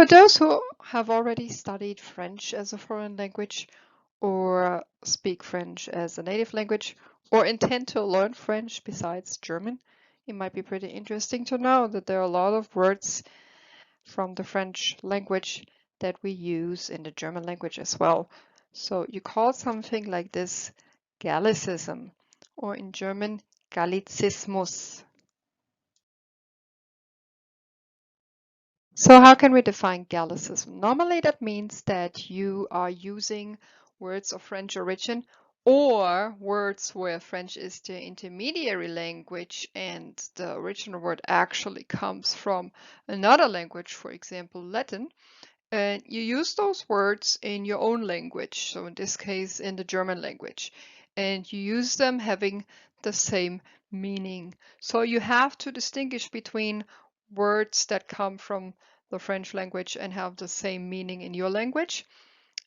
For those who have already studied French as a foreign language, or speak French as a native language, or intend to learn French besides German, it might be pretty interesting to know that there are a lot of words from the French language that we use in the German language as well. So you call something like this Gallicism, or in German Gallizismus. So how can we define Gallicism? Normally that means that you are using words of French origin or words where French is the intermediary language and the original word actually comes from another language, for example, Latin, and you use those words in your own language, so in this case in the German language, and you use them having the same meaning. So you have to distinguish between words that come from the French language and have the same meaning in your language,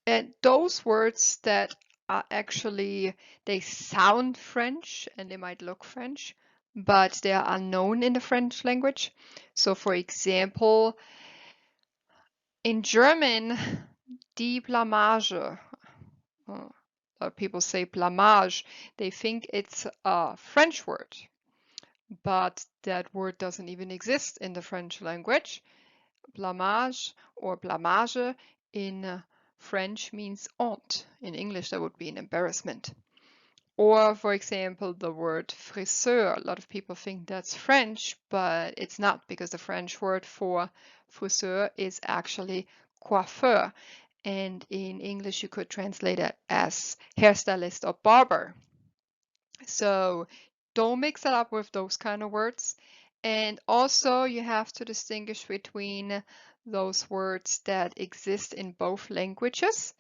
and those words that are actually, they sound French and they might look French, but they are unknown in the French language. So for example, in German, die Blamage, people say blamage, they think it's a French word, but that word doesn't even exist in the French language. Blamage or blamage in French means honte. In English, that would be an embarrassment. Or, for example, the word friseur. A lot of people think that's French, but it's not, because the French word for friseur is actually coiffeur. And in English, you could translate it as hairstylist or barber. So don't mix it up with those kind of words. And also, you have to distinguish between those words that exist in both languages,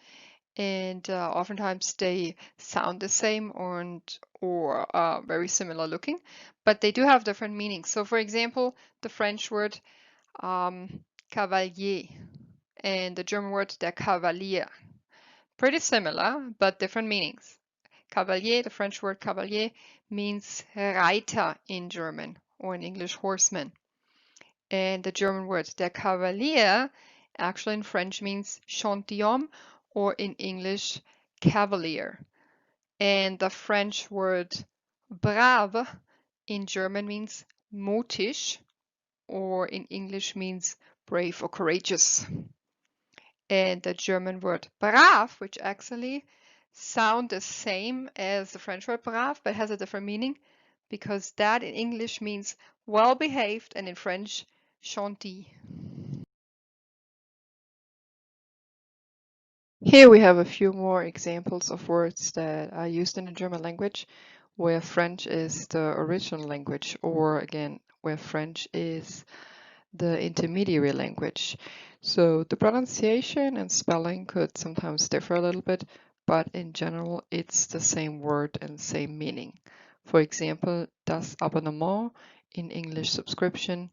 and oftentimes they sound the same or very similar looking, but they do have different meanings. So for example, the French word cavalier and the German word der Kavalier, pretty similar but different meanings. Cavalier, the French word cavalier, means Reiter in German, or in English horseman, and the German word der Kavalier actually in French means gentilhomme, or in English, cavalier. And the French word brave in German means mutig, or in English means brave or courageous. And the German word brav, which actually sound the same as the French word brave, but has a different meaning, because that in English means well behaved, and in French, gentil. Here we have a few more examples of words that are used in the German language where French is the original language, or again, where French is the intermediary language. So the pronunciation and spelling could sometimes differ a little bit, but in general, it's the same word and same meaning. For example, das Abonnement in English subscription,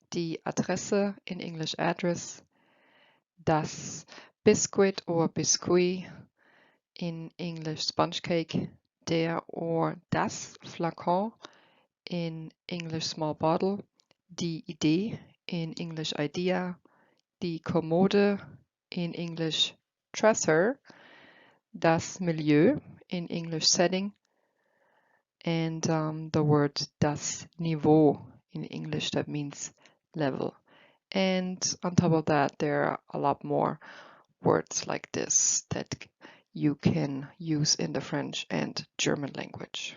die Adresse in English address, das Biscuit or biscuit in English sponge cake, der or das Flakon in English small bottle, die Idee in English idea, die Kommode in English dresser, das Milieu in English setting, and the word das Niveau in English, that means level. And on top of that, there are a lot more words like this that you can use in the French and German language.